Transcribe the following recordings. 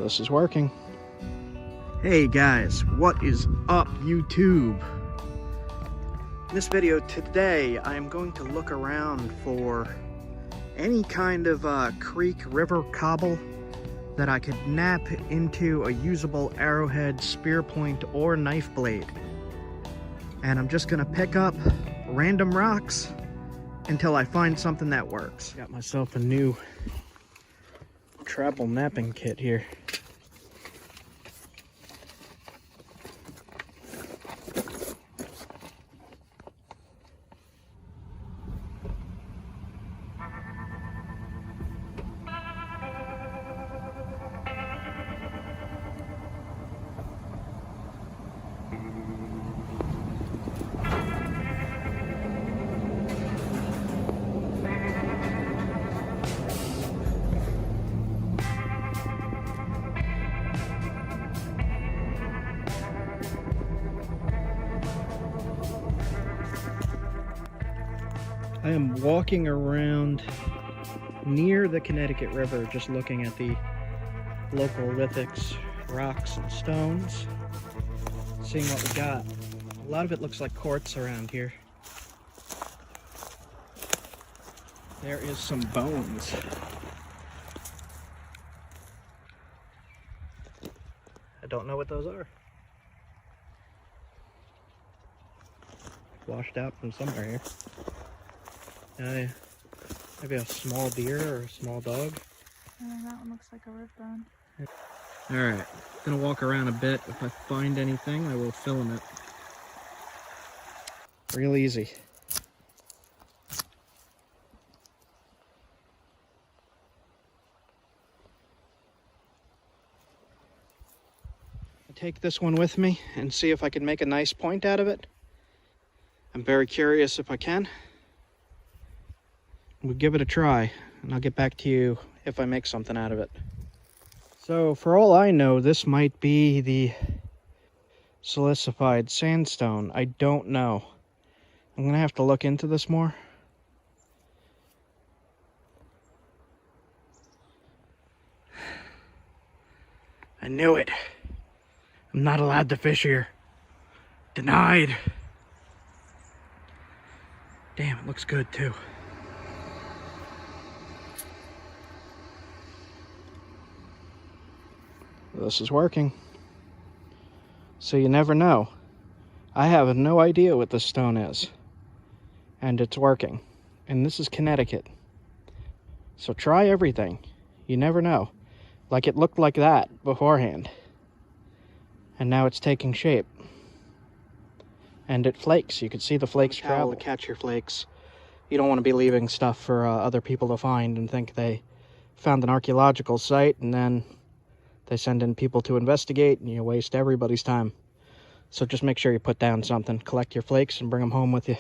This is working. Hey guys, what is up YouTube? In this video today, I'm going to look around for any kind of creek river cobble that I could knap into a usable arrowhead, spear point, or knife blade. And I'm just gonna pick up random rocks until I find something that works. Got myself a new travel knapping kit here. I am walking around near the Connecticut River, just looking at the local lithics, rocks, and stones, seeing what we got. A lot of it looks like quartz around here. There is some bones. I don't know what those are. Washed out from somewhere here. Maybe a small deer or a small dog. That one looks like a rib bone. Alright, gonna walk around a bit. If I find anything, I will film it. Real easy. I'll take this one with me and see if I can make a nice point out of it. I'm very curious if I can. We'll give it a try, and I'll get back to you if I make something out of it. So, for all I know, this might be the silicified sandstone. I don't know. I'm gonna have to look into this more. I knew it. I'm not allowed to fish here. Denied. Damn, it looks good too. This is working. So you never know. I have no idea what this stone is. And it's working. And this is Connecticut. So try everything. You never know. Like it looked like that beforehand. And now it's taking shape. And it flakes. You can see the flakes travel. To catch your flakes. You don't want to be leaving stuff for other people to find and think they found an archaeological site and then they send in people to investigate and you waste everybody's time. So just make sure you put down something. Collect your flakes and bring them home with you.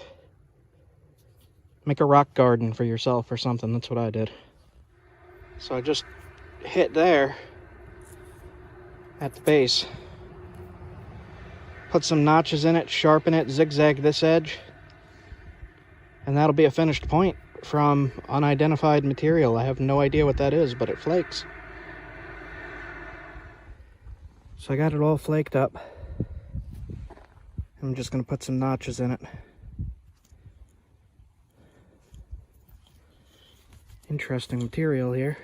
Make a rock garden for yourself or something. That's what I did. So I just hit there at the base. Put some notches in it, sharpen it, zigzag this edge. And that'll be a finished point from unidentified material. I have no idea what that is, but it flakes. So I got it all flaked up. I'm just going to put some notches in it. Interesting material here.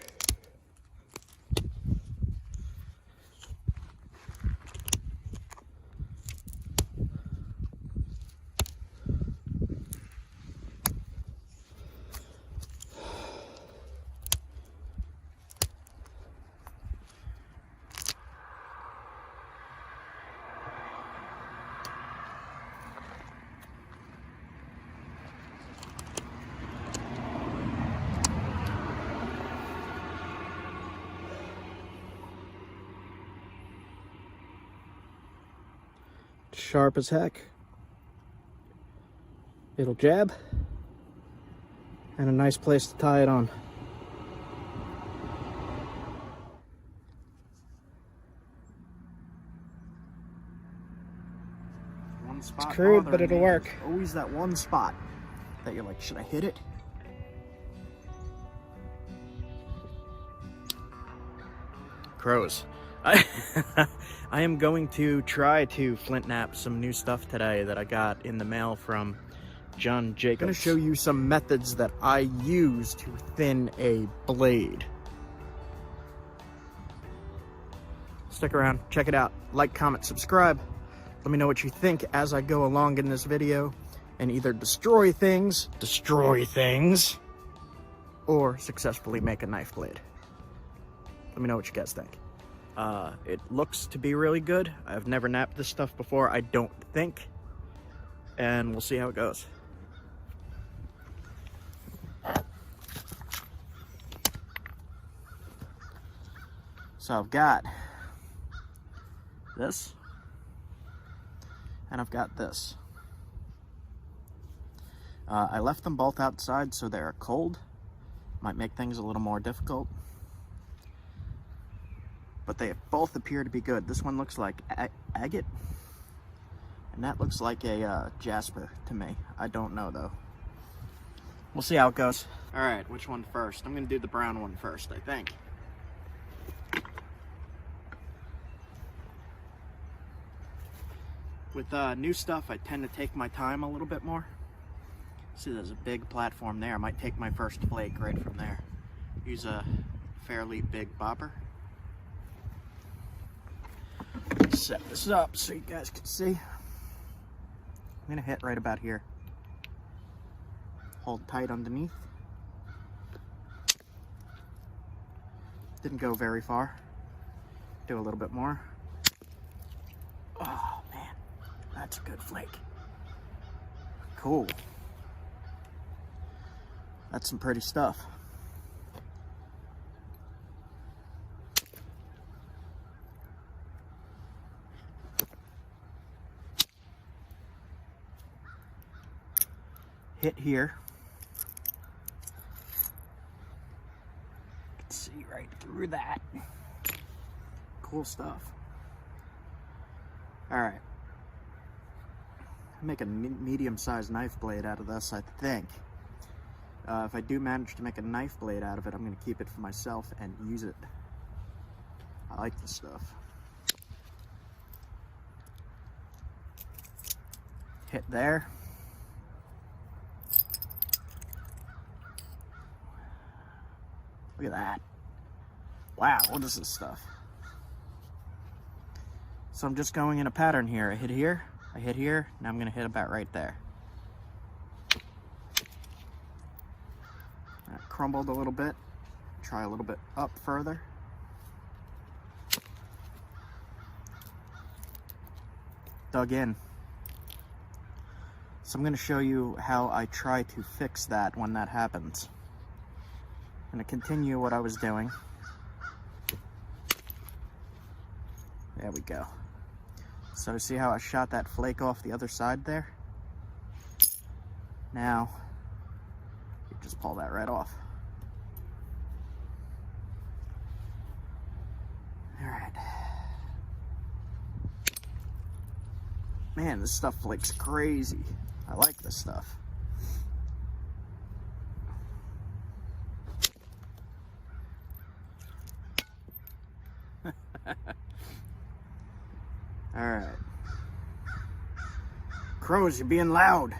Sharp as heck. It'll jab. And a nice place to tie it on. One spot. It's crude, but it'll work. Always that one spot that you're like, should I hit it? Crows. I am going to try to flint knap some new stuff today that I got in the mail from John Jacobs. I'm going to show you some methods that I use to thin a blade. Stick around, check it out. Like, comment, subscribe. Let me know what you think as I go along in this video and either destroy things, or successfully make a knife blade. Let me know what you guys think. It looks to be really good. I've never napped this stuff before, I don't think. And we'll see how it goes. So I've got this, and I've got this. I left them both outside so they're cold. Might make things a little more difficult. But they both appear to be good. This one looks like agate, and that looks like a jasper to me. I don't know though. We'll see how it goes. All right, which one first? I'm gonna do the brown one first, I think. With new stuff, I tend to take my time a little bit more. See, there's a big platform there. I might take my first flake right from there. Use a fairly big bobber. Set this up so you guys can see. I'm gonna hit right about here. Hold tight underneath. Didn't go very far. Do a little bit more. Oh man, that's a good flake. Cool. That's some pretty stuff. Hit here. You can see right through that. Cool stuff. All right. Make a medium-sized knife blade out of this, I think. If I do manage to make a knife blade out of it, I'm going to keep it for myself and use it. I like this stuff. Hit there. Look at that. Wow, what is this stuff? So I'm just going in a pattern here. I hit here, now I'm going to hit about right there. That crumbled a little bit. Try a little bit up further. Dug in. So I'm going to show you how I try to fix that when that happens. I'm going to continue what I was doing. There we go. So see how I shot that flake off the other side there? Now, you just pull that right off. All right. Man, this stuff flakes crazy. I like this stuff. All right. Crows, you're being loud.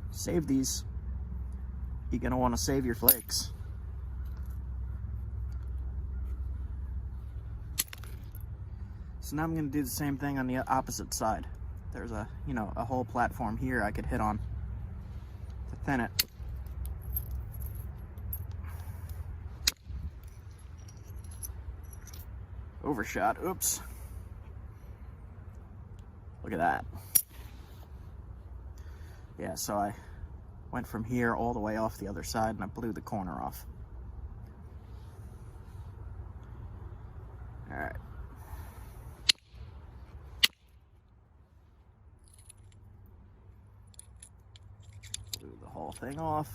Save these. You're gonna want to save your flakes. So now I'm gonna do the same thing on the opposite side. There's a whole platform here I could hit on to thin it. Overshot, oops. Look at that. Yeah, so I went from here all the way off the other side and I blew the corner off. All right. Blew the whole thing off.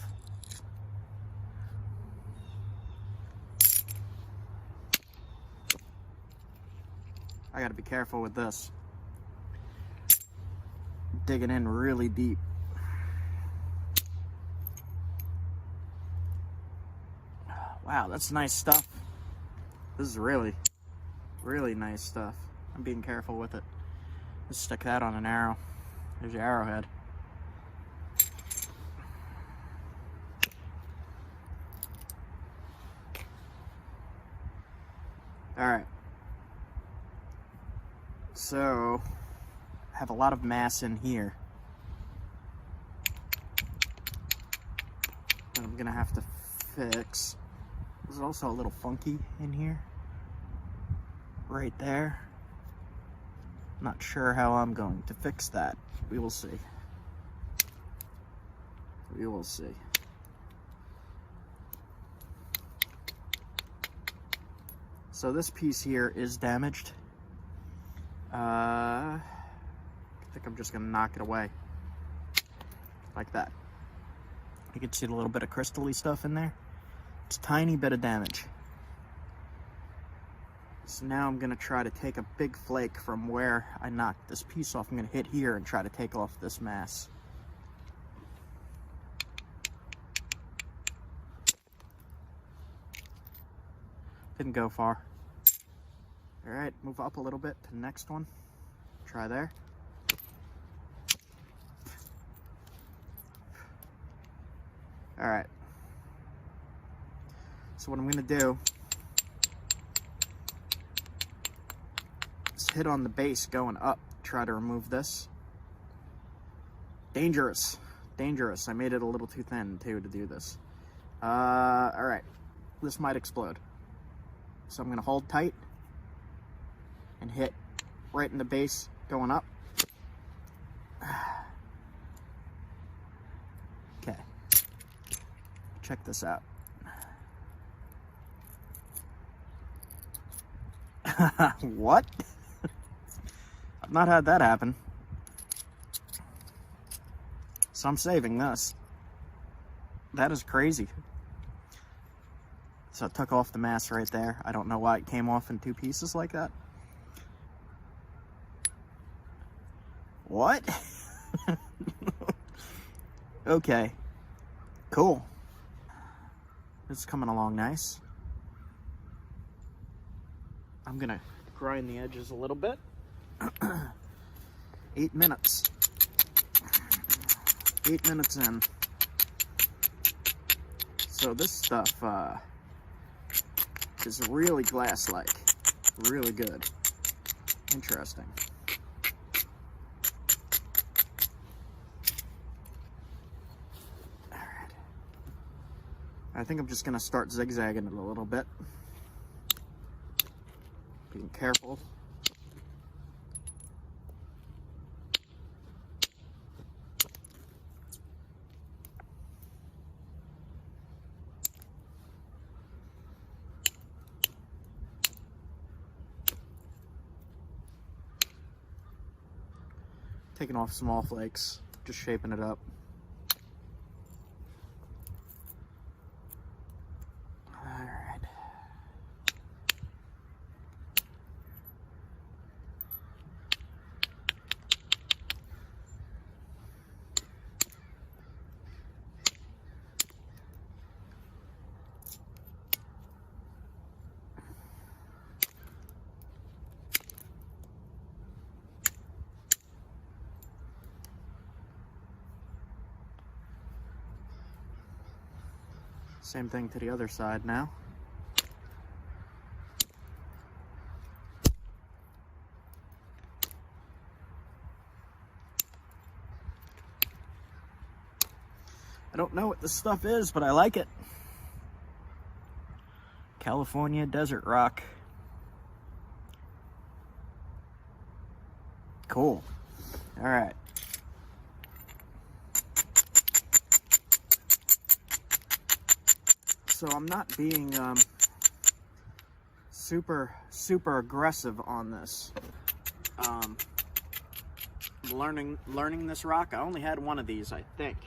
I gotta be careful with this. digging in really deep. Wow, that's nice stuff. This is really, really nice stuff. I'm being careful with it. Let's stick that on an arrow. There's your arrowhead. Alright. So, I have a lot of mass in here. And I'm gonna have to fix. There's also a little funky in here. Right there. Not sure how I'm going to fix that. We will see. We will see. So this piece here is damaged. I think I'm just gonna knock it away. Like that. You can see a little bit of crystal-y stuff in there. It's a tiny bit of damage. So now I'm gonna try to take a big flake from where I knocked this piece off. I'm gonna hit here and try to take off this mass. Didn't go far. All right, move up a little bit to the next one. Try there. All right. So what I'm gonna do is hit on the base going up, try to remove this. Dangerous, dangerous. I made it a little too thin too to do this. All right, this might explode. So I'm gonna hold tight and hit right in the base going up. Okay, check this out. What? I've not had that happen. So I'm saving this. That is crazy. So I took off the mass right there. I don't know why it came off in two pieces like that. What? Okay. Cool. This is coming along nice. I'm gonna grind the edges a little bit. 8 minutes. 8 minutes in. So this stuff is really glass-like. Really good. Interesting. Alright. I think I'm just gonna start zigzagging it a little bit. Being careful. Taking off small flakes, just shaping it up. Alright. Same thing to the other side now. I don't know what this stuff is, but I like it. California desert rock. Cool. All right. So I'm not being super aggressive on this. Learning this rock. I only had one of these, I think,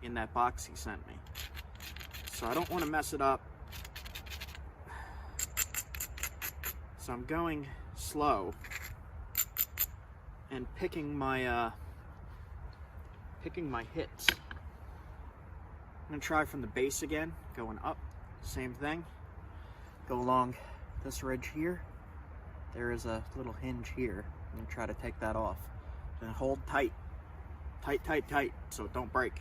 in that box he sent me. So I don't want to mess it up. So I'm going slow and picking my picking my hits. I'm gonna try from the base again, going up, same thing. Go along this ridge here. There is a little hinge here. I'm gonna try to take that off. Then hold tight, tight, tight, tight, so it don't break.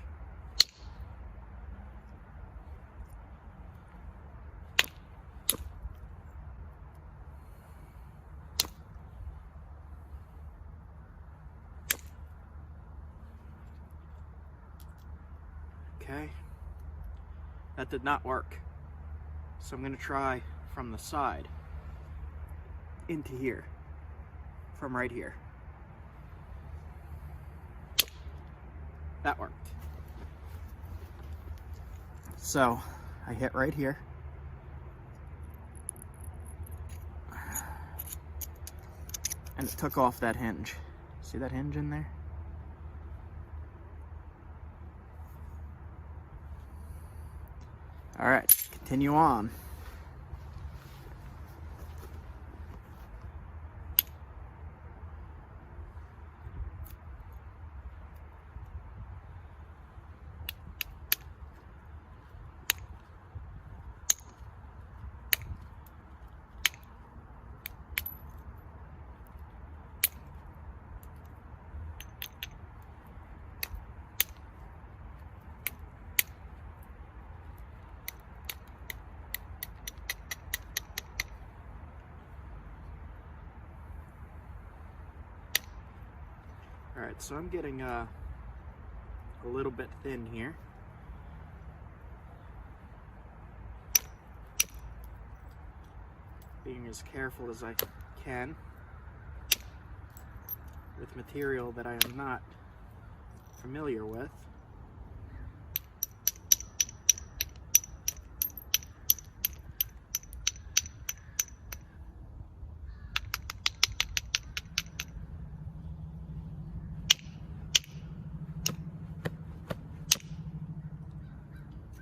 Okay, that did not work. So I'm gonna try from the side into here, from right here. That worked. So I hit right here. And it took off that hinge. See that hinge in there? All right, continue on. All right, so I'm getting a little bit thin here. Being as careful as I can with material that I am not familiar with.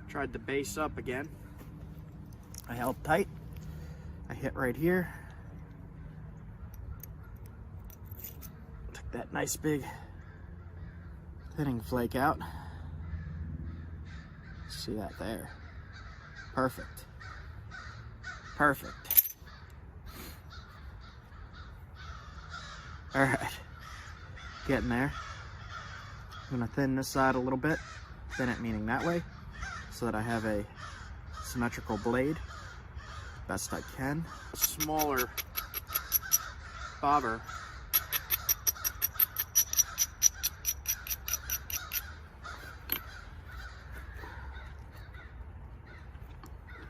Tried the base up again. I held tight. I hit right here. Took that nice big thinning flake out. See that there? Perfect. Perfect. All right, getting there. I'm gonna thin this side a little bit. Thin it meaning that way, so that I have a symmetrical blade best I can. Smaller bobber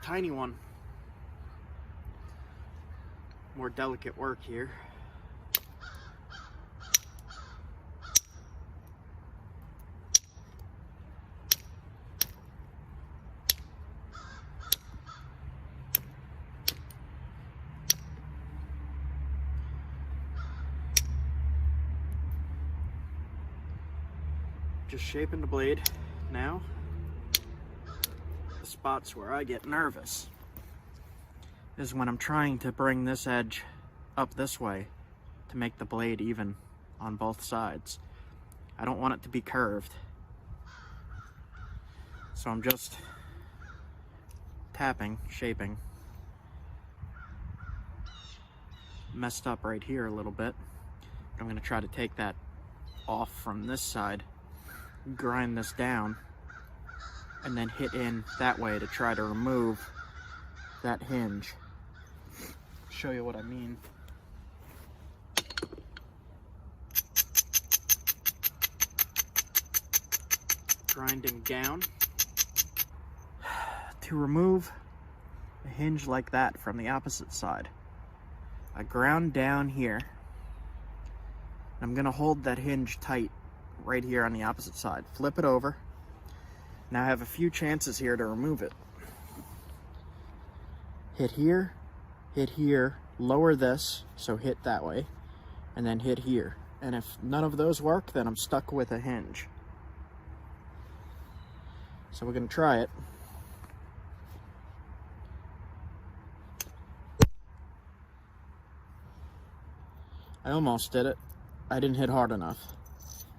tiny one. More delicate work here. Just shaping the blade now. The spots where I get nervous is when I'm trying to bring this edge up this way to make the blade even on both sides. I don't want it to be curved. So I'm just tapping, shaping. Messed up right here a little bit. I'm gonna try to take that off from this side, grind this down, and then hit in that way to try to remove that hinge. Show you what I mean. Grinding down to remove a hinge like that from the opposite side. I ground down here. I'm gonna hold that hinge tight right here on the opposite side. Flip it over. Now I have a few chances here to remove it. Hit here, lower this, so hit that way, and then hit here. And if none of those work, then I'm stuck with a hinge. So we're gonna try it. I almost did it. I didn't hit hard enough.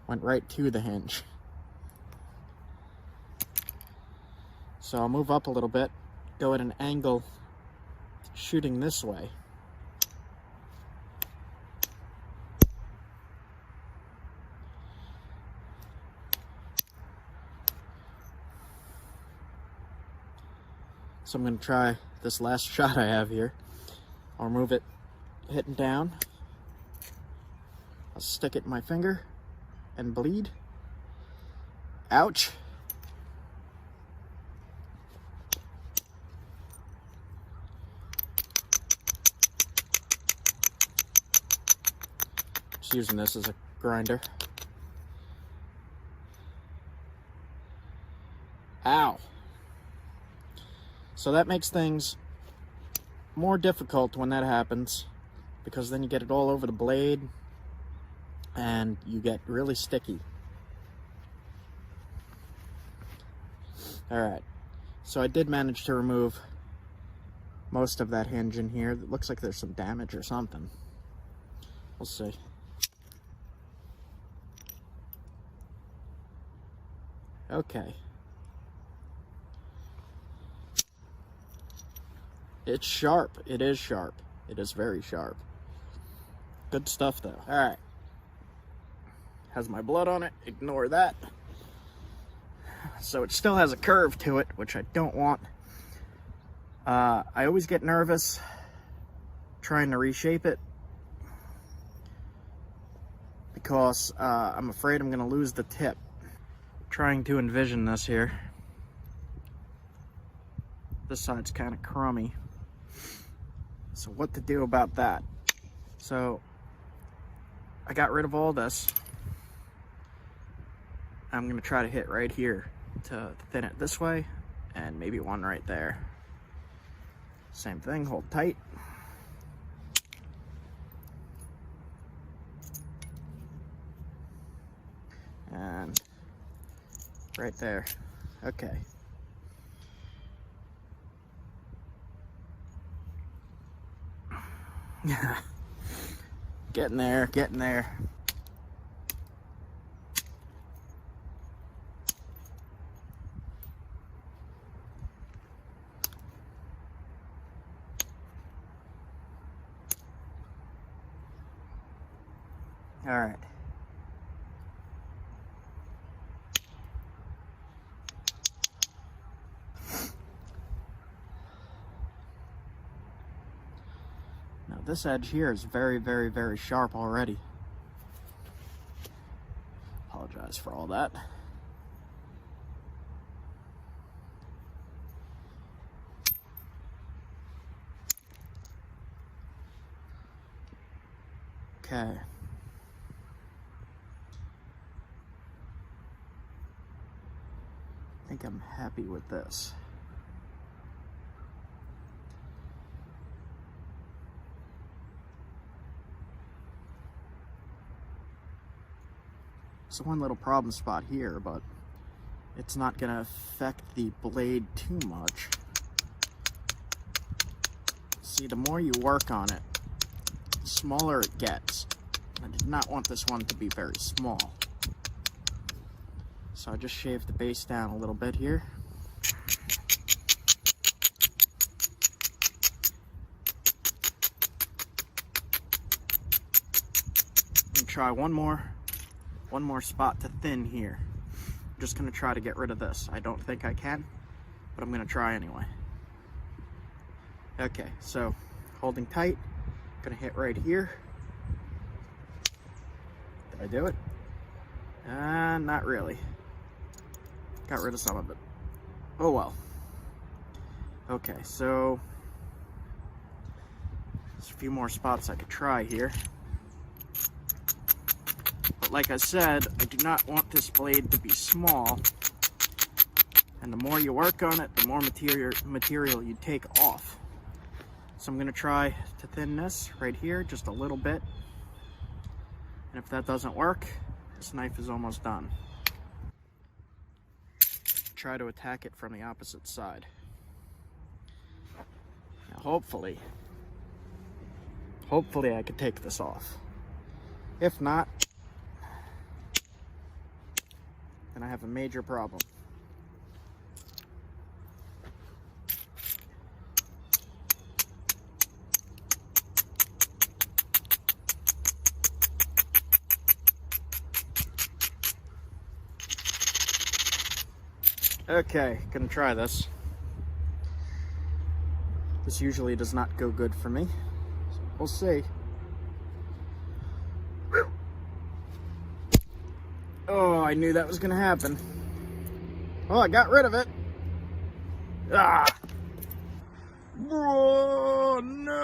Went right to the hinge. So I'll move up a little bit, go at an angle shooting this way. So I'm going to try this last shot I have here. I'll remove it hitting down. I'll stick it in my finger and bleed. Ouch. Just using this as a grinder. Ow. So that makes things more difficult when that happens, because then you get it all over the blade and you get really sticky. Alright, so I did manage to remove most of that hinge in here. It looks like there's some damage or something. We'll see. Okay. It's sharp. It is sharp. It is very sharp. Good stuff, though. Alright. Has my blood on it. Ignore that. So it still has a curve to it, which I don't want. I always get nervous trying to reshape it, because I'm afraid I'm going to lose the tip. Trying to envision this here. This side's kind of crummy. So what to do about that? So I got rid of all this. I'm going to try to hit right here to thin it this way, and maybe one right there. Same thing, hold tight. And right there. Okay. Getting there, getting there. All right. Now this edge here is very, very, very sharp already. Apologize for all that. Okay. I think I'm happy with this. There's one little problem spot here, but it's not going to affect the blade too much. See, the more you work on it, the smaller it gets. I did not want this one to be very small. So I just shaved the base down a little bit here. And try one more spot to thin here. I'm just gonna try to get rid of this. I don't think I can, but I'm gonna try anyway. Okay, so holding tight, gonna hit right here. Did I do it? Not really. Got rid of some of it. Oh well. Okay, so there's a few more spots I could try here. But like I said, I do not want this blade to be small. And the more you work on it, the more material you take off. So I'm going to try to thin this right here just a little bit. And if that doesn't work, this knife is almost done. Try to attack it from the opposite side. Now hopefully I could take this off. If not, then I have a major problem. Okay, gonna try this. This usually does not go good for me, so we'll see. Whew. Oh, I knew that was gonna happen. Oh, I got rid of it. Ah! Oh, no!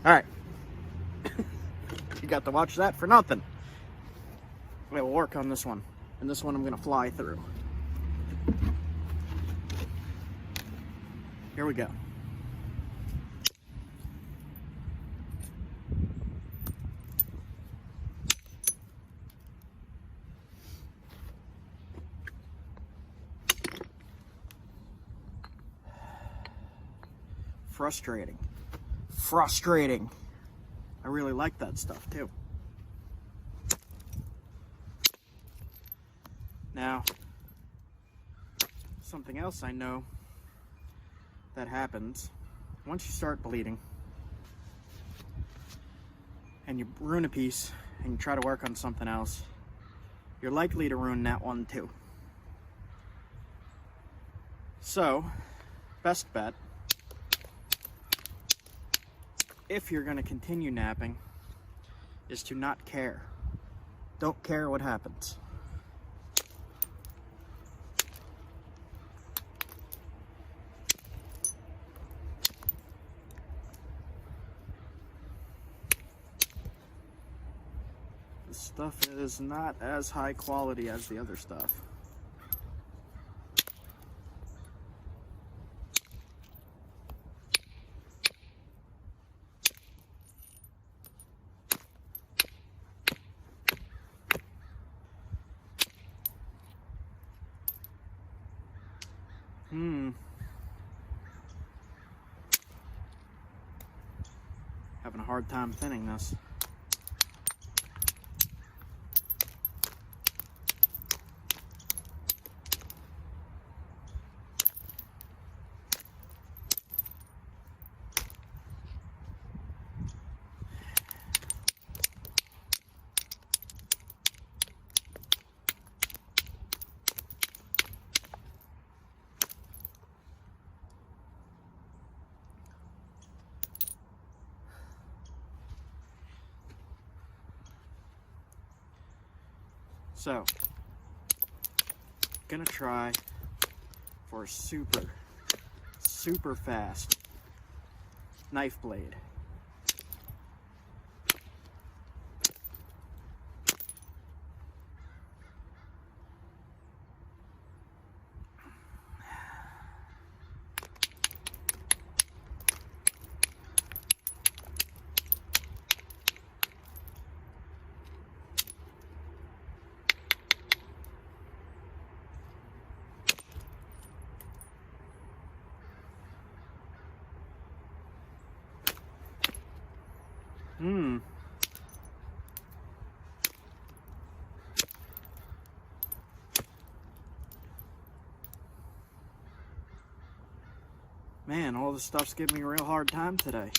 Alright. You got to watch that for nothing. We'll work on this one. And this one I'm gonna fly through. Here we go. Frustrating. Frustrating. I really like that stuff too. Now, something else I know that happens once you start bleeding and you ruin a piece and you try to work on something else, you're likely to ruin that one too. So, best bet, if you're going to continue napping, is to not care. Don't care what happens. This stuff is not as high quality as the other stuff. Having a hard time thinning this. So, gonna try for a super fast knife blade. Man, all this stuff's giving me a real hard time today.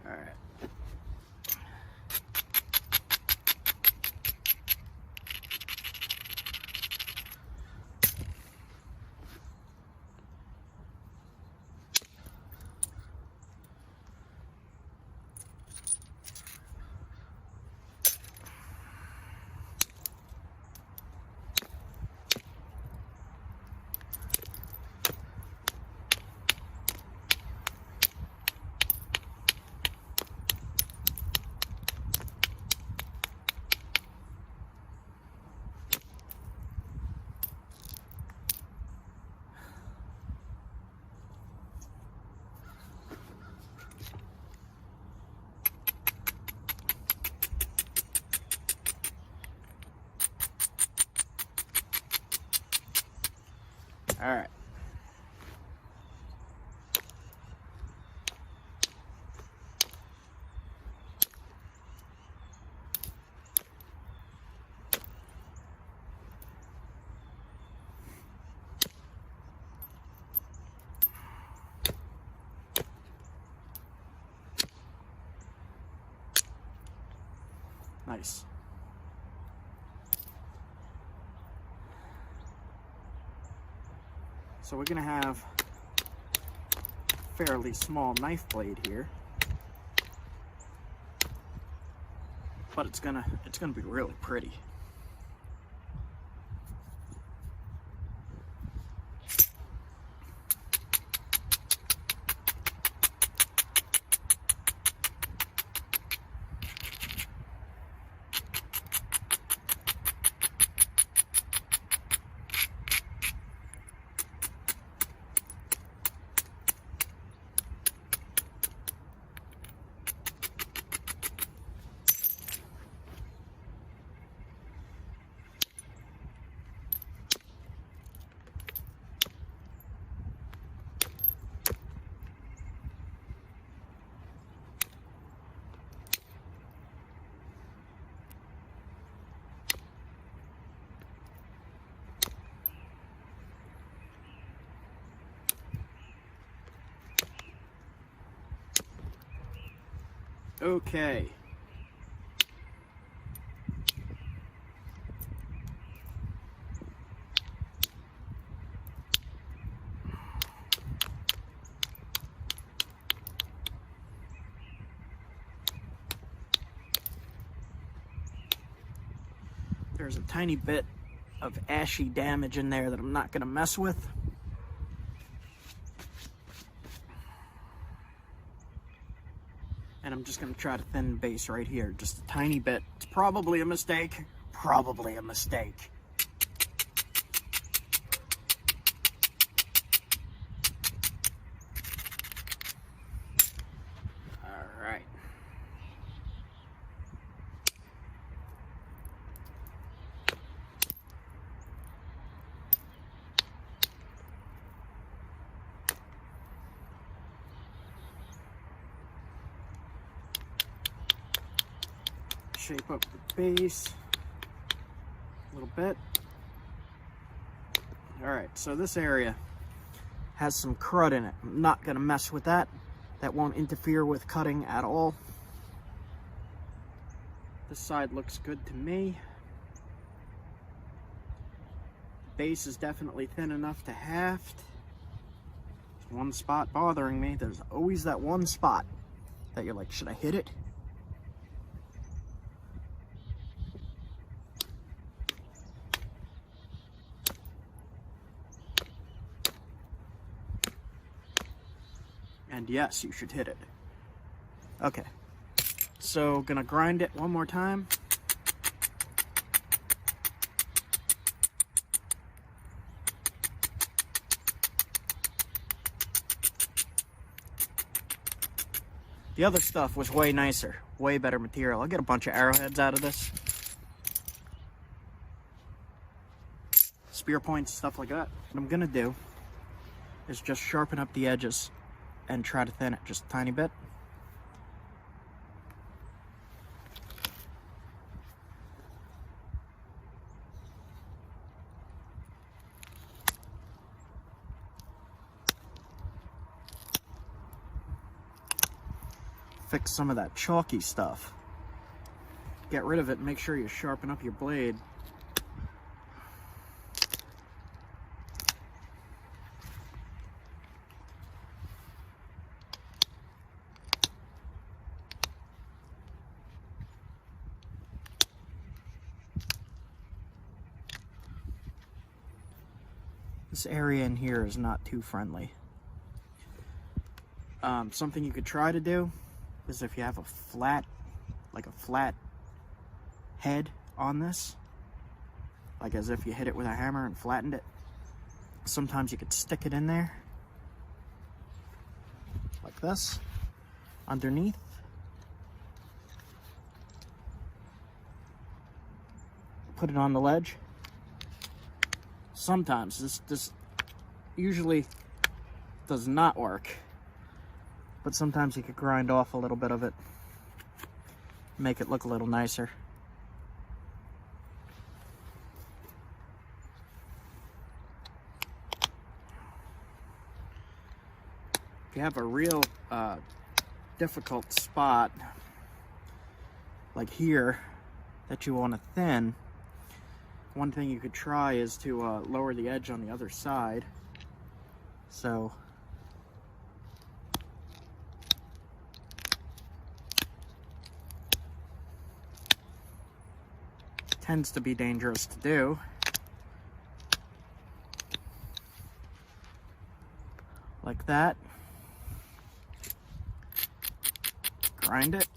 All right. Nice. So we're gonna have a fairly small knife blade here, but it's gonna be really pretty. Okay. There's a tiny bit of ashy damage in there that I'm not going to mess with. And I'm just going to try to thin the base right here, just a tiny bit. It's probably a mistake. Probably a mistake. All right. Shape up the base a little bit. All right, so this area has some crud in it. I'm not gonna mess with that. That won't interfere with cutting at all. This side looks good to me. Base is definitely thin enough to haft. There's one spot bothering me. There's always that one spot that you're like, should I hit it? And yes, you should hit it. Okay, so gonna grind it one more time. The other stuff was way nicer, way better material. I'll get a bunch of arrowheads out of this. Spear points, stuff like that. What I'm gonna do is just sharpen up the edges and try to thin it just a tiny bit. Fix some of that chalky stuff. Get rid of it and make sure you sharpen up your blade. This area in here is not too friendly. Something you could try to do is if you have a flat head on this, like as if you hit it with a hammer and flattened it, sometimes you could stick it in there like this underneath. Put it on the ledge. Sometimes this usually does not work, but sometimes you could grind off a little bit of it, make it look a little nicer. If you have a real difficult spot, like here, that you want to thin, one thing you could try is to lower the edge on the other side. So tends to be dangerous to do. Like that. Grind it.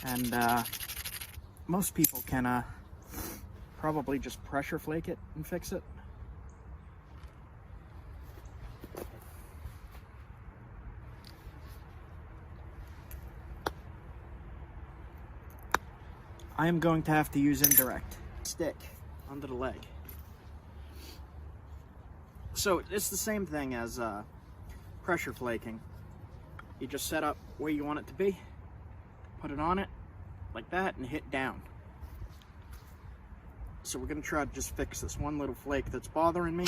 And most people can probably just pressure flake it and fix it. I am going to have to use indirect stick under the leg. So it's the same thing as pressure flaking. You just set up where you want it to be, put it on it like that, and hit down. So we're going to try to just fix this one little flake that's bothering me.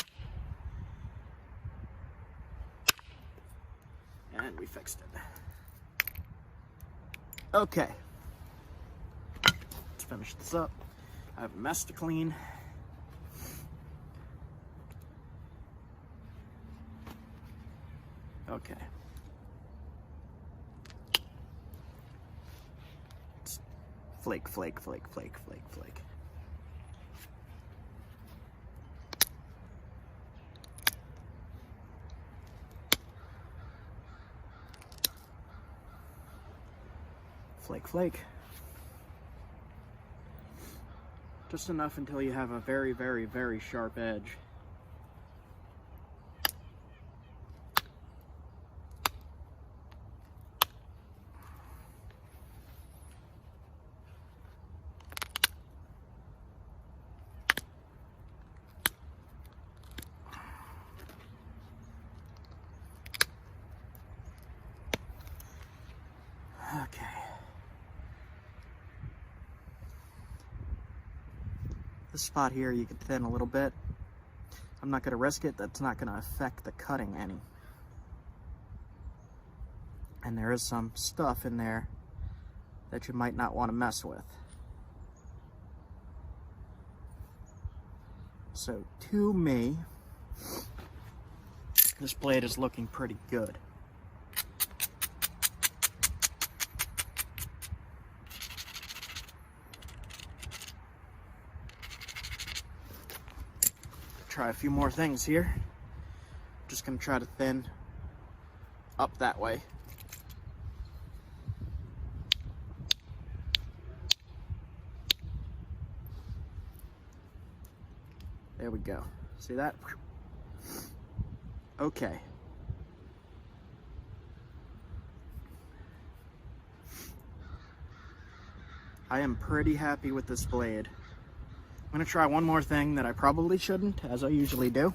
And we fixed it. Okay. Let's finish this up. I have a mess to clean. Okay. It's flake, flake, flake, flake, flake, flake. Flake, flake. Just enough until you have a very, very, very sharp edge. Okay. This spot here you can thin a little bit. I'm not going to risk it. That's not going to affect the cutting any. And there is some stuff in there that you might not want to mess with. So to me, this blade is looking pretty good. Try a few more things here. Just gonna try to thin up that way. There we go. See that? Okay. I am pretty happy with this blade. I'm going to try one more thing that I probably shouldn't, as I usually do.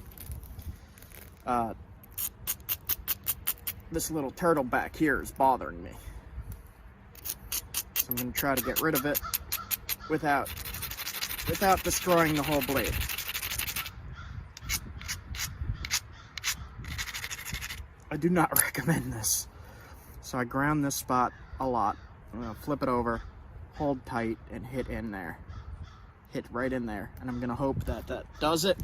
This little turtle back here is bothering me. So I'm going to try to get rid of it without destroying the whole blade. I do not recommend this. So I ground this spot a lot. I'm going to flip it over, hold tight, and hit in there. Hit right in there, and I'm gonna hope that that does it.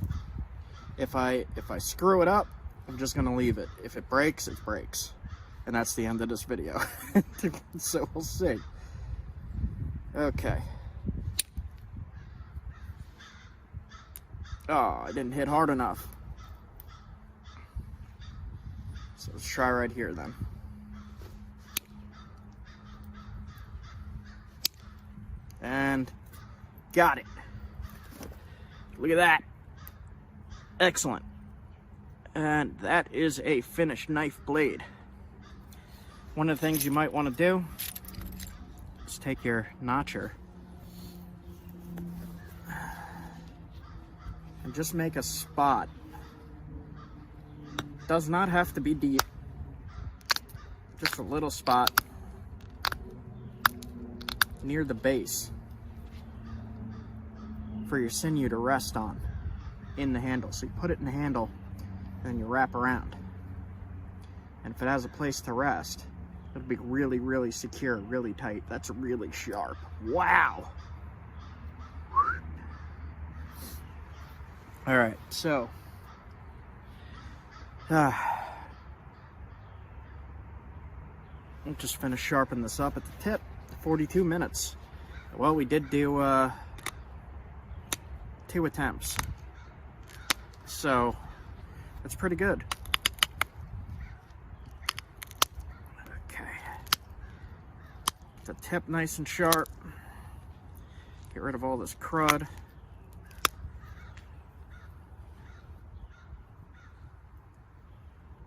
If I screw it up, I'm just gonna leave it. If it breaks, it breaks, and that's the end of this video. So we'll see. Okay. Oh, I didn't hit hard enough. So let's try right here then. And got it. Look at that. Excellent. And that is a finished knife blade. One of the things you might want to do is take your notcher and just make a spot. Does not have to be deep. Just a little spot near the base for your sinew to rest on in the handle. So you put it in the handle, then you wrap around. And if it has a place to rest, It'll be really, really secure, really tight. That's really sharp. Wow. All right, so I'll just finish sharpening this up at the tip. 42 minutes. Well, we did do 2 attempts, so that's pretty good. Okay, the tip nice and sharp. Get rid of all this crud.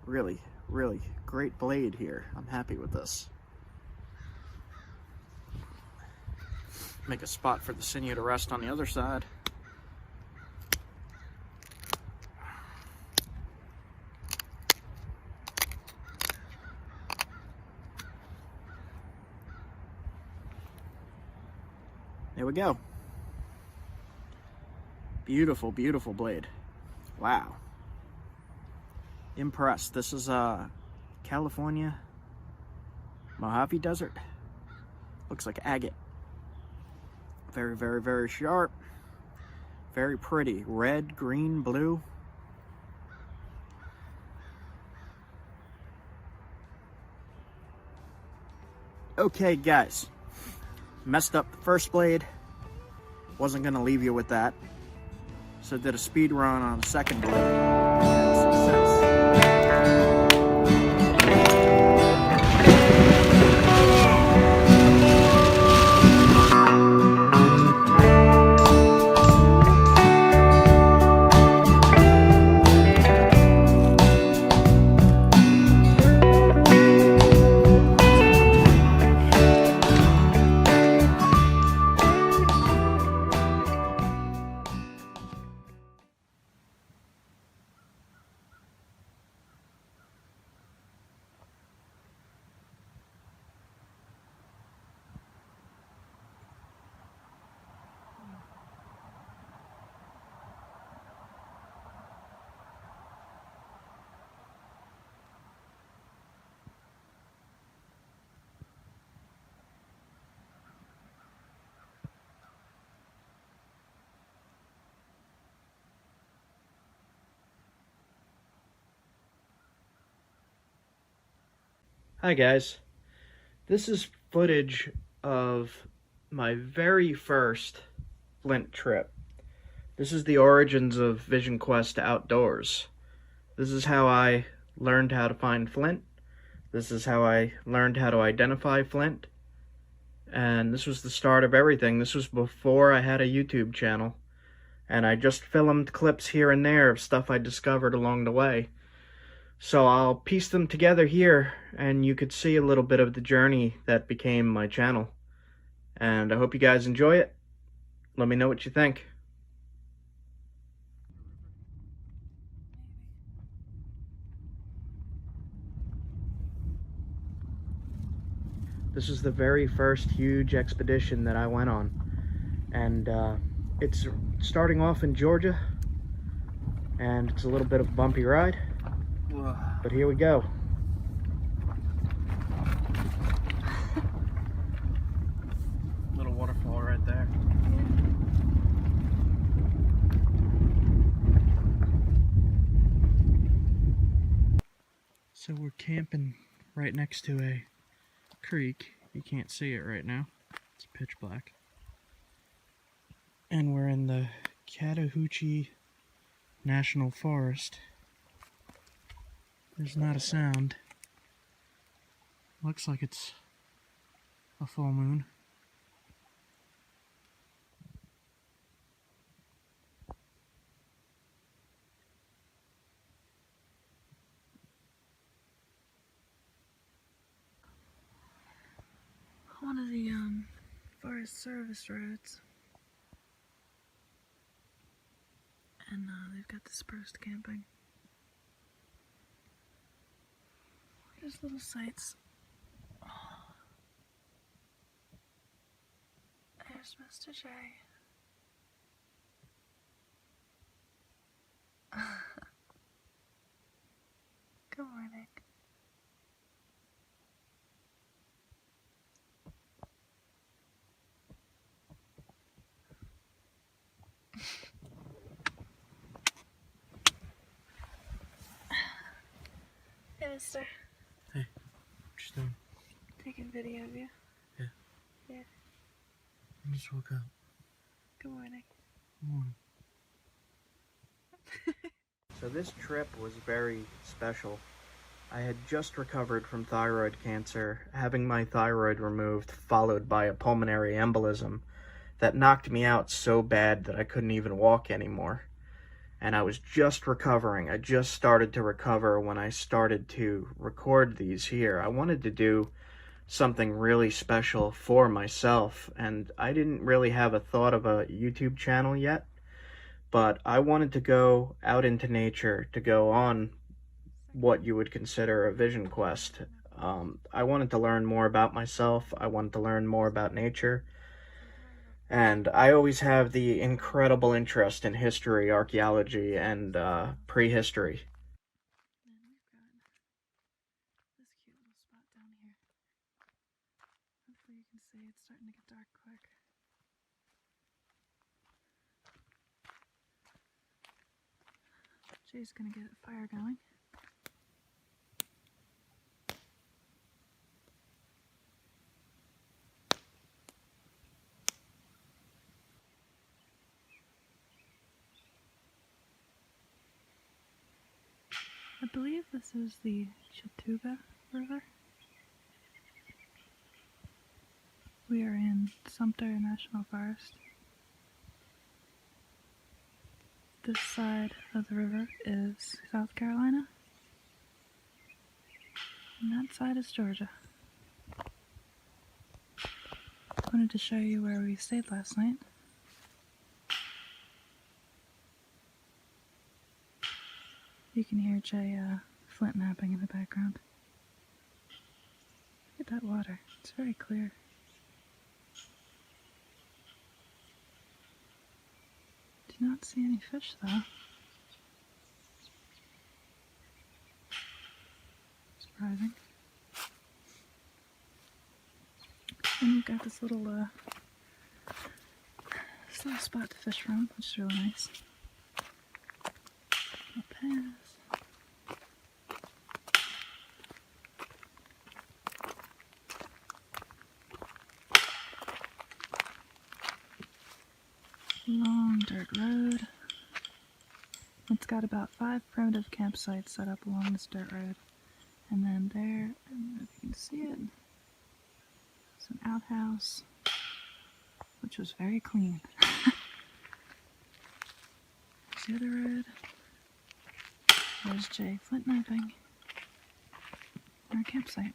Really, really great blade here. I'm happy with this. Make a spot for the sinew to rest on the other side. There we go. Beautiful, beautiful blade. Wow. Impressed. This is California Mojave Desert. Looks like agate. Very, very, very sharp. Very pretty. Red, green, blue. Okay, guys. Messed up the first blade. Wasn't gonna leave you with that. So did a speed run on the second blade. And success. Hi guys, this is footage of my very first Flint trip. This is the origins of Vision Quest Outdoors. This is how I learned how to find Flint. This is how I learned how to identify Flint. And this was the start of everything. This was before I had a YouTube channel. And I just filmed clips here and there of stuff I discovered along the way. So I'll piece them together here, and you could see a little bit of the journey that became my channel. And I hope you guys enjoy it. Let me know what you think. This is the very first huge expedition that I went on. And it's starting off in Georgia, and it's a little bit of a bumpy ride. But here we go. Little waterfall right there. So we're camping right next to a creek. You can't see it right now. It's pitch black. And we're in the Chattahoochee National Forest. There's not a sound. Looks like it's a full moon. One of the Forest Service roads. And they've got dispersed camping. There's little sites. Oh. There's Mr. J. Good morning. mister. Hey, just doing? Taking video of you. Yeah. Yeah. I just woke up. Good morning. Good morning. So this trip was very special. I had just recovered from thyroid cancer, having my thyroid removed, followed by a pulmonary embolism that knocked me out so bad that I couldn't even walk anymore. And I was just recovering. I just started to recover when I started to record these here. I wanted to do something really special for myself, and I didn't really have a thought of a YouTube channel yet, but I wanted to go out into nature, to go on what you would consider a vision quest. I wanted to learn more about myself. I wanted to learn more about nature. And I always have the incredible interest in history, archaeology, and prehistory. And we've got this cute little spot down here. Hopefully you can see it's starting to get dark quick. Jay's gonna get a fire going. I believe this is the Chattooga River. We are in Sumter National Forest. This side of the river is South Carolina, and that side is Georgia. I wanted to show you where we stayed last night. You can hear Jay Flint Knapping in the background. Look at that water, it's very clear. Do not see any fish though. Surprising. And we've got this little spot to fish from, which is really nice. Little pass. Long dirt road. It's got about 5 primitive campsites set up along this dirt road. And then there, I don't know if you can see it, it's an outhouse, which was very clean. There's the other road. There's Jay Flint Knapping. Our campsite.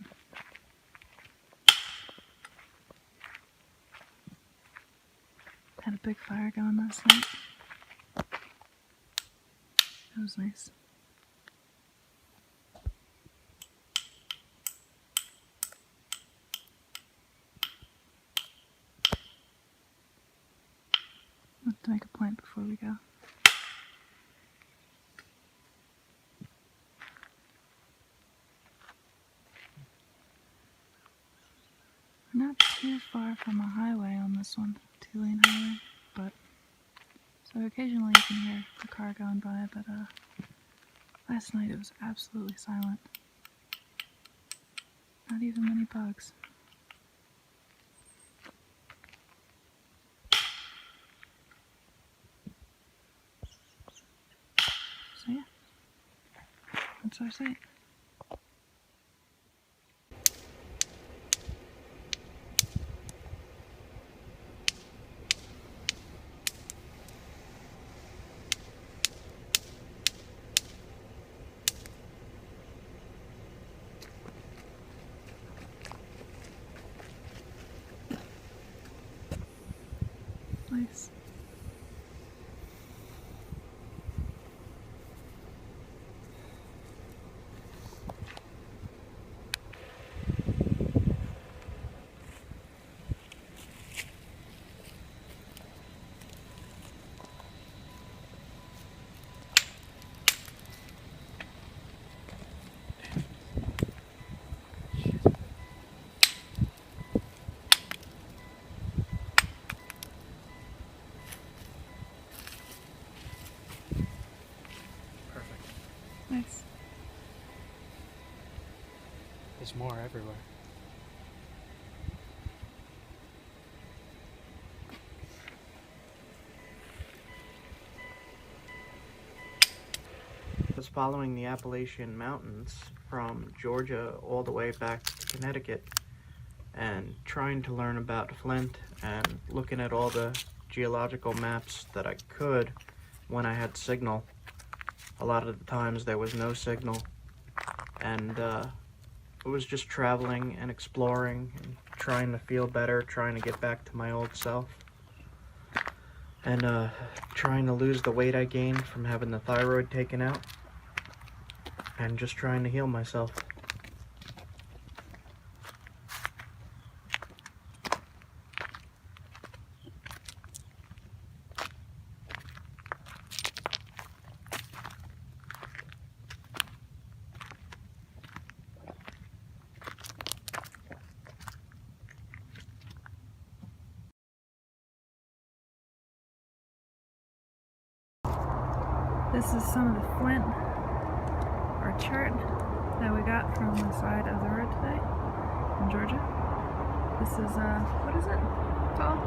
Had a big fire going last night. That was nice. I have to make a point before we go. We're not too far from a highway on this one, 2-lane highway, but so occasionally you can hear a car going by, but last night it was absolutely silent. Not even many bugs. So yeah, that's our site. Nice. more everywhere. I was following the Appalachian Mountains from Georgia all the way back to Connecticut and trying to learn about Flint and looking at all the geological maps that I could when I had signal. A lot of the times there was no signal, and it was just traveling and exploring and trying to feel better, trying to get back to my old self, and trying to lose the weight I gained from having the thyroid taken out, and just trying to heal myself. This is some of the flint, or chert, that we got from the side of the road today in Georgia. This is, what is it called?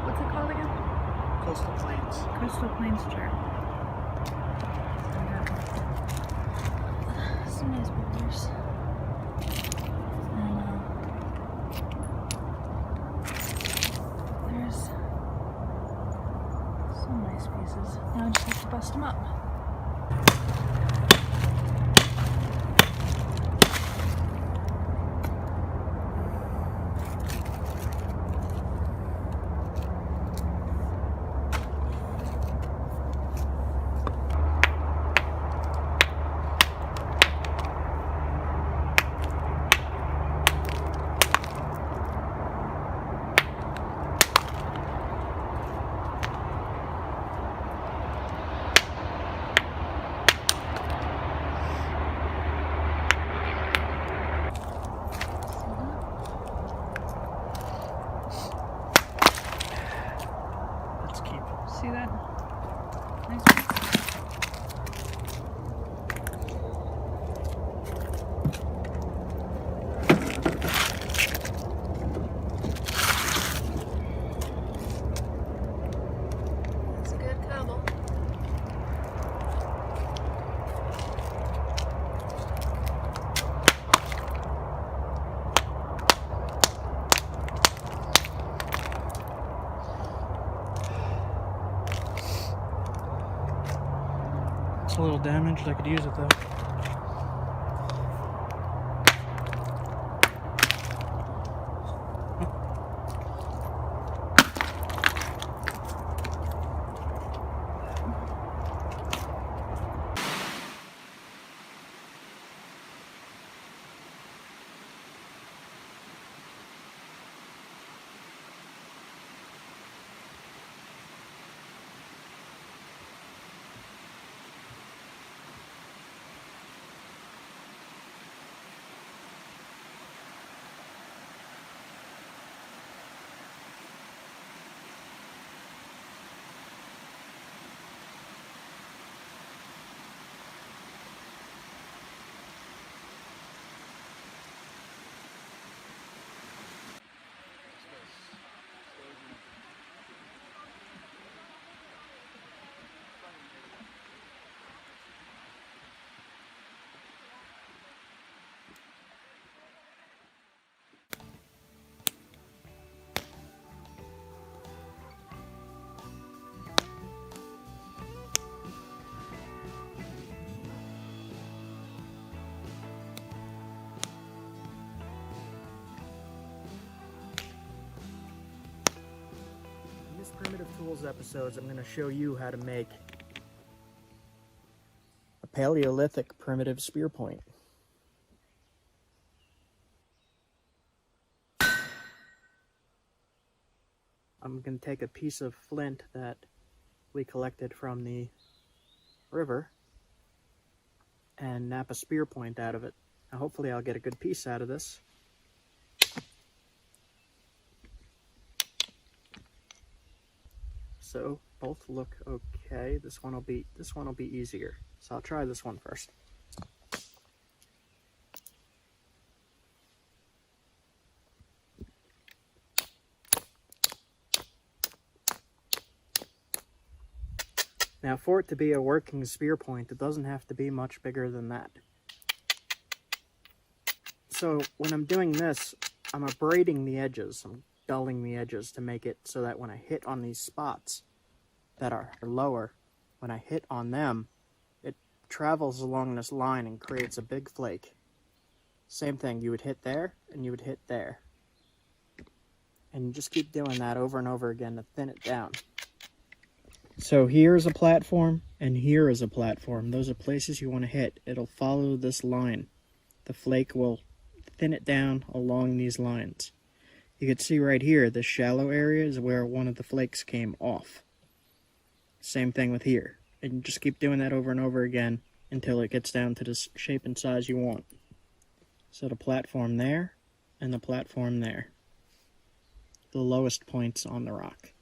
What's it called again? Coastal Plains. Coastal Plains chert. Some nice boulders. And, there's some nice pieces. Now I just have to bust them up. See that? Nice one. That's a good cobble. It's a little damaged, I could use it though. Primitive Tools episodes, I'm going to show you how to make a Paleolithic primitive spear point. I'm going to take a piece of flint that we collected from the river and nap a spear point out of it. Now hopefully I'll get a good piece out of this. So both look okay. This one will be easier. So I'll try this one first. Now for it to be a working spear point, it doesn't have to be much bigger than that. So when I'm doing this, I'm abrading the edges, I'm dulling the edges to make it so that when I hit on these spots that are lower, when I hit on them, it travels along this line and creates a big flake. Same thing, you would hit there and you would hit there. And you just keep doing that over and over again to thin it down. So here is a platform and here is a platform. Those are places you want to hit. It'll follow this line. The flake will thin it down along these lines. You can see right here, this shallow area is where one of the flakes came off. Same thing with here. And you just keep doing that over and over again until it gets down to the shape and size you want. So the platform there and the platform there. The lowest points on the rock.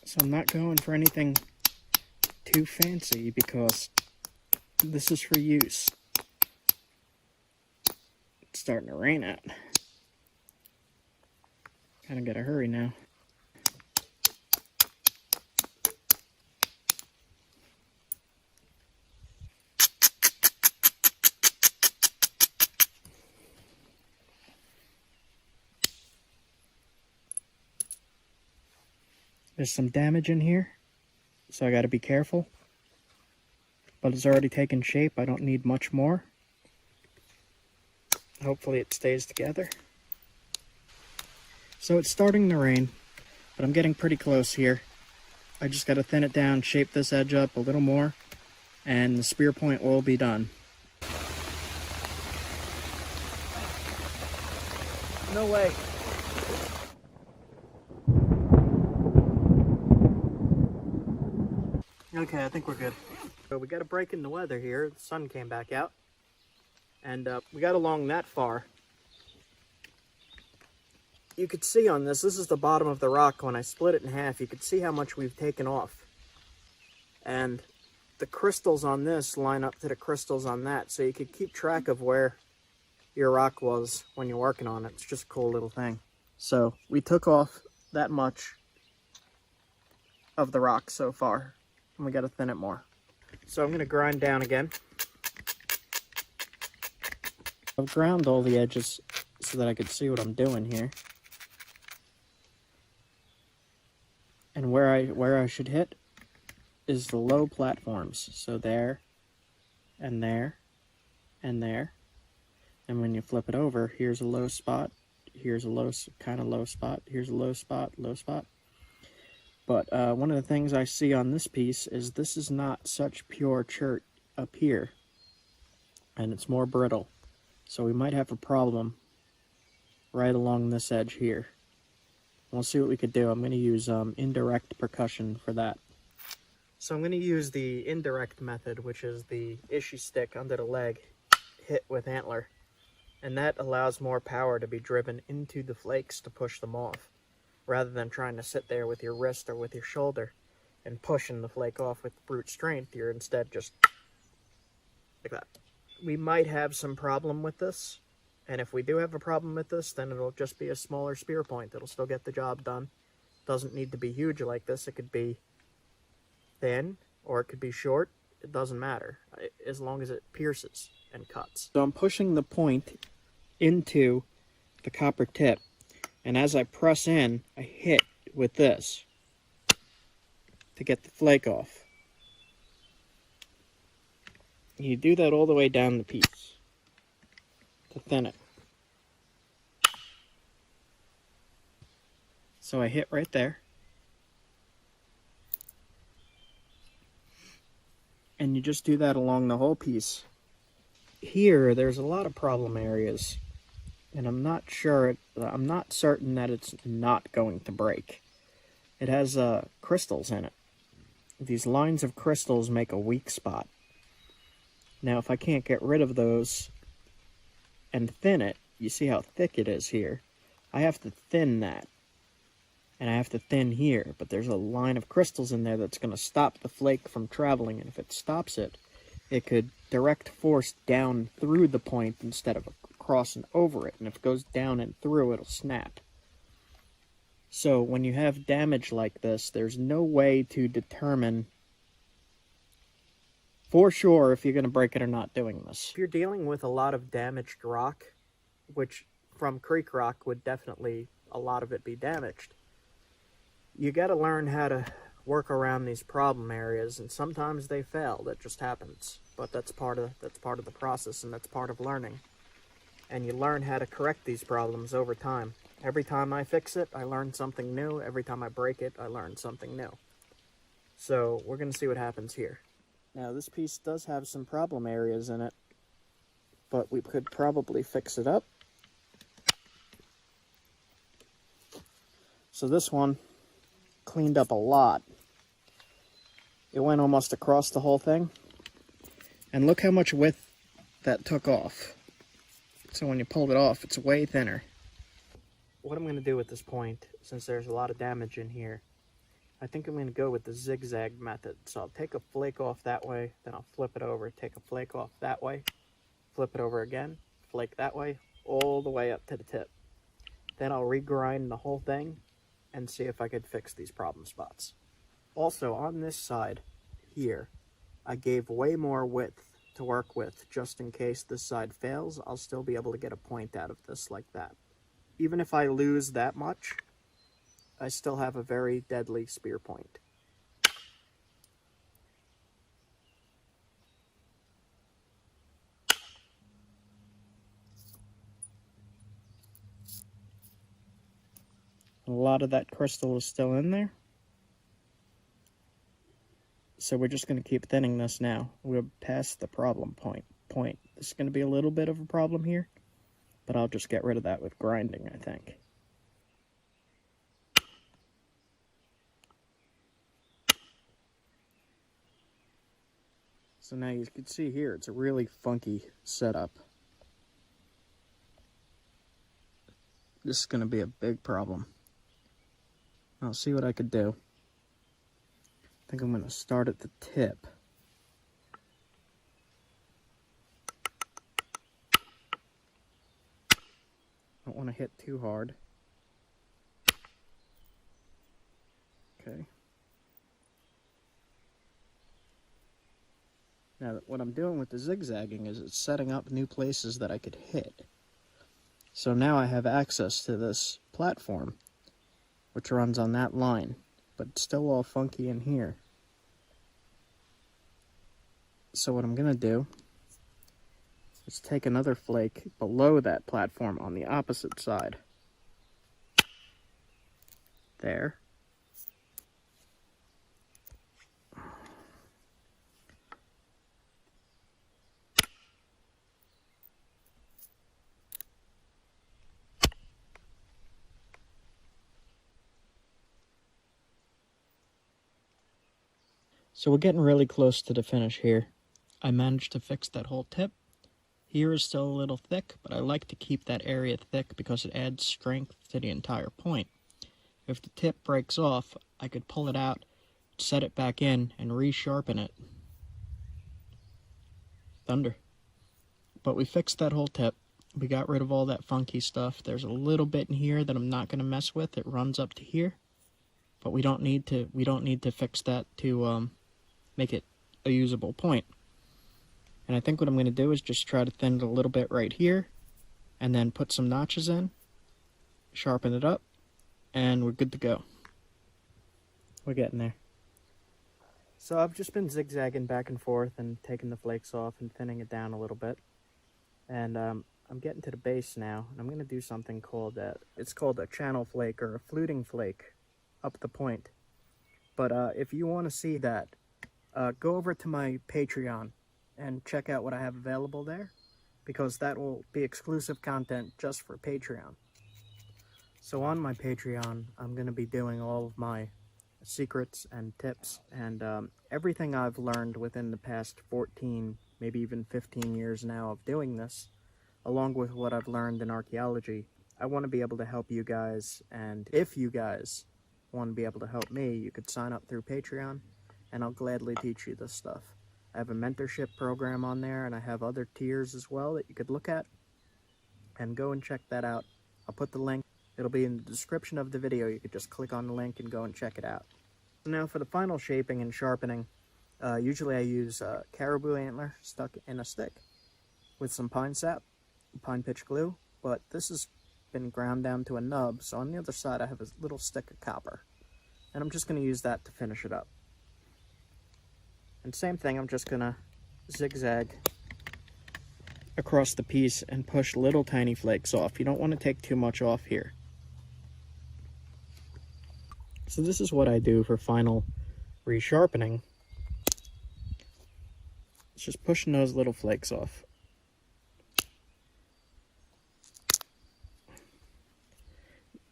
So I'm not going for anything too fancy because this is for use. It's starting to rain out. Kinda gotta hurry now. There's some damage in here, so I gotta be careful. But it's already taken shape, I don't need much more. Hopefully it stays together. So it's starting to rain, but I'm getting pretty close here. I just gotta thin it down, shape this edge up a little more, and the spear point will be done. No way. Okay, I think we're good. So we got a break in the weather here. The sun came back out. And we got along that far. You could see on this is the bottom of the rock. When I split it in half, you could see how much we've taken off. And the crystals on this line up to the crystals on that. So you could keep track of where your rock was when you're working on it. It's just a cool little thing. So we took off that much of the rock so far. And we got to thin it more. So I'm going to grind down again. I've ground all the edges so that I could see what I'm doing here. And where I should hit is the low platforms. So there, and there, and there. And when you flip it over, here's a low spot, here's a low, kind of low spot, here's a low spot, low spot. But one of the things I see on this piece is this is not such pure chert up here. And it's more brittle. So we might have a problem right along this edge here. We'll see what we could do. I'm going to use indirect percussion for that. So I'm going to use the indirect method, which is the issue stick under the leg hit with antler. And that allows more power to be driven into the flakes to push them off, rather than trying to sit there with your wrist or with your shoulder and pushing the flake off with brute strength. You're instead just like that. We might have some problem with this, and if we do have a problem with this, then it'll just be a smaller spear point. It'll still get the job done. Doesn't need to be huge like this. It could be thin or it could be short. It doesn't matter, as long as it pierces and cuts. So I'm pushing the point into the copper tip, and as I press in, I hit with this to get the flake off. You do that all the way down the piece to thin it. So I hit right there. And you just do that along the whole piece. Here, there's a lot of problem areas. And I'm not certain that it's not going to break. it has crystals in it. These lines of crystals make a weak spot. Now, if I can't get rid of those and thin it, you see how thick it is here. I have to thin that. And I have to thin here, but there's a line of crystals in there that's going to stop the flake from traveling, and if it stops it, it could direct force down through the point instead of across and over it, and if it goes down and through, it'll snap. So when you have damage like this, there's no way to determine for sure if you're going to break it or not doing this. If you're dealing with a lot of damaged rock, which from creek rock would definitely a lot of it be damaged, you got to learn how to work around these problem areas, and sometimes they fail. That just happens, but that's part of the process, and that's part of learning. And you learn how to correct these problems over time. Every time I fix it, I learn something new. Every time I break it, I learn something new. So we're going to see what happens here. Now this piece does have some problem areas in it, but we could probably fix it up. So this one cleaned up a lot. It went almost across the whole thing. And look how much width that took off. So when you pulled it off, it's way thinner. What I'm going to do at this point, since there's a lot of damage in here, I think I'm going to go with the zigzag method. So I'll take a flake off that way, then I'll flip it over, take a flake off that way, flip it over again, flake that way, all the way up to the tip. Then I'll regrind the whole thing and see if I could fix these problem spots. Also, on this side here, I gave way more width to work with, just in case this side fails. I'll still be able to get a point out of this like that. Even if I lose that much, I still have a very deadly spear point. A lot of that crystal is still in there. So we're just going to keep thinning this now. We're past the problem point. This is going to be a little bit of a problem here, but I'll just get rid of that with grinding, I think. So now you can see here, it's a really funky setup. This is going to be a big problem. I'll see what I could do. I think I'm going to start at the tip. Don't want to hit too hard. Okay. Now, what I'm doing with the zigzagging is it's setting up new places that I could hit. So now I have access to this platform, which runs on that line, but it's still all funky in here. So what I'm going to do is take another flake below that platform on the opposite side. There. So we're getting really close to the finish here. I managed to fix that whole tip. Here is still a little thick, but I like to keep that area thick because it adds strength to the entire point. If the tip breaks off, I could pull it out, set it back in, and resharpen it. Thunder. But we fixed that whole tip. We got rid of all that funky stuff. There's a little bit in here that I'm not going to mess with. It runs up to here, but we don't need to fix that to make it a usable point. And I think what I'm going to do is just try to thin it a little bit right here, and then put some notches in, sharpen it up, and we're good to go. We're getting there. So I've just been zigzagging back and forth and taking the flakes off and thinning it down a little bit. And I'm getting to the base now, and I'm going to do something called it's called a channel flake or a fluting flake up the point. But if you want to see that, go over to my Patreon and check out what I have available there, because that will be exclusive content just for Patreon. So on my Patreon, I'm going to be doing all of my secrets and tips and everything I've learned within the past 14, maybe even 15 years now of doing this, along with what I've learned in archaeology. I want to be able to help you guys, and if you guys want to be able to help me, you could sign up through Patreon, and I'll gladly teach you this stuff. I have a mentorship program on there, and I have other tiers as well that you could look at, and go and check that out. I'll put the link. It'll be in the description of the video. You could just click on the link and go and check it out. Now for the final shaping and sharpening, usually I use caribou antler stuck in a stick with some pine sap, pine pitch glue, but this has been ground down to a nub, so on the other side I have a little stick of copper, and I'm just going to use that to finish it up. And same thing, I'm just going to zigzag across the piece and push little tiny flakes off. You don't want to take too much off here. So this is what I do for final resharpening. It's just pushing those little flakes off.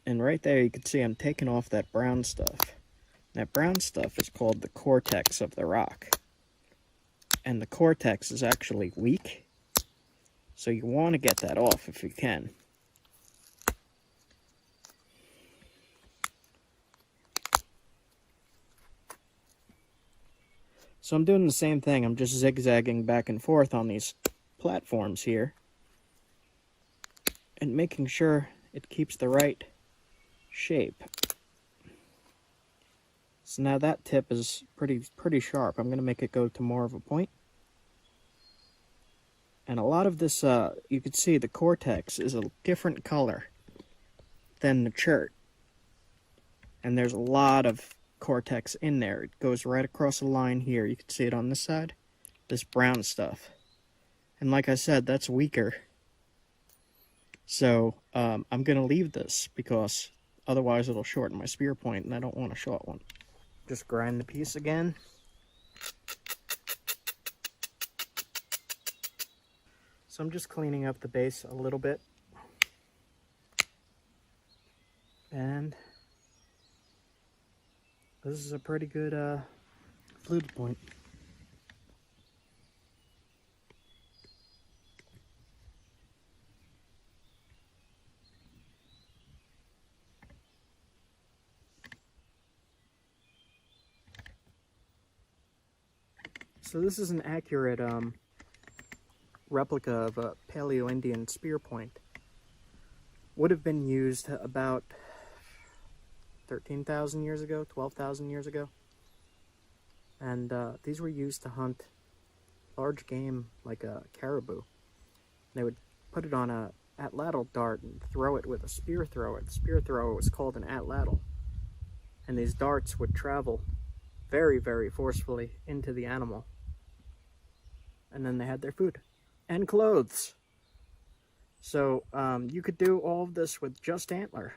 And right there you can see I'm taking off that brown stuff. That brown stuff is called the cortex of the rock. And the cortex is actually weak, so you want to get that off if you can. So I'm doing the same thing. I'm just zigzagging back and forth on these platforms here and making sure it keeps the right shape. So now that tip is pretty sharp. I'm going to make it go to more of a point. And a lot of this, you can see the cortex is a different color than the chert. And there's a lot of cortex in there. It goes right across the line here. You can see it on this side, this brown stuff. And like I said, that's weaker. So I'm going to leave this because otherwise it'll shorten my spear point, and I don't want a short one. Just grind the piece again. So I'm just cleaning up the base a little bit. And this is a pretty good fluted point. So this is an accurate replica of a Paleo-Indian spear point. Would have been used about 13,000 years ago, 12,000 years ago. And these were used to hunt large game like a caribou. They would put it on a atlatl dart and throw it with a spear thrower. The spear thrower was called an atlatl. And these darts would travel very, very forcefully into the animal. And then they had their food and clothes. So you could do all of this with just antler.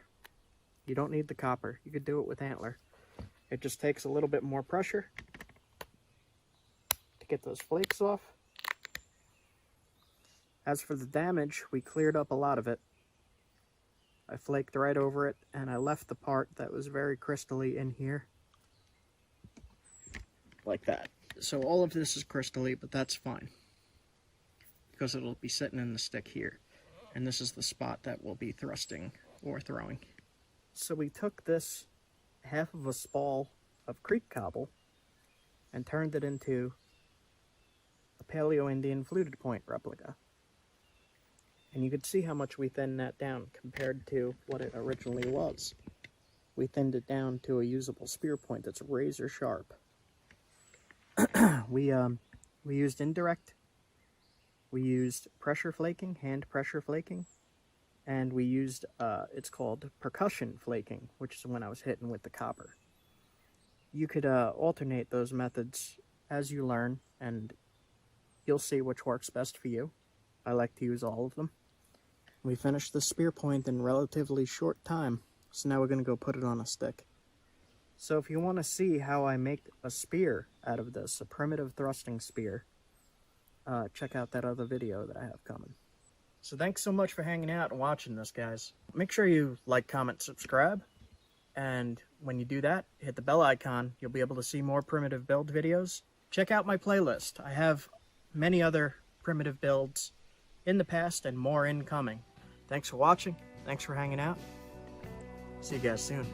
You don't need the copper. You could do it with antler. It just takes a little bit more pressure to get those flakes off. As for the damage, we cleared up a lot of it. I flaked right over it, and I left the part that was very crystally in here. Like that. So all of this is crystally, but that's fine, because it'll be sitting in the stick here. And this is the spot that we'll be thrusting or throwing. So we took this half of a spall of creek cobble and turned it into a Paleo-Indian fluted point replica. And you could see how much we thinned that down compared to what it originally was. We thinned it down to a usable spear point that's razor sharp. We used indirect, we used pressure flaking, hand pressure flaking, and we used, it's called percussion flaking, which is when I was hitting with the copper. You could alternate those methods as you learn, and you'll see which works best for you. I like to use all of them. We finished the spear point in relatively short time, so now we're going to go put it on a stick. So if you want to see how I make a spear out of this, a primitive thrusting spear, check out that other video that I have coming. So thanks so much for hanging out and watching this, guys. Make sure you like, comment, subscribe, And when you do that, hit the bell icon. You'll be able to see more primitive build videos. Check out my playlist. I have many other primitive builds in the past and more incoming. Thanks for watching. Thanks for hanging out. See you guys soon.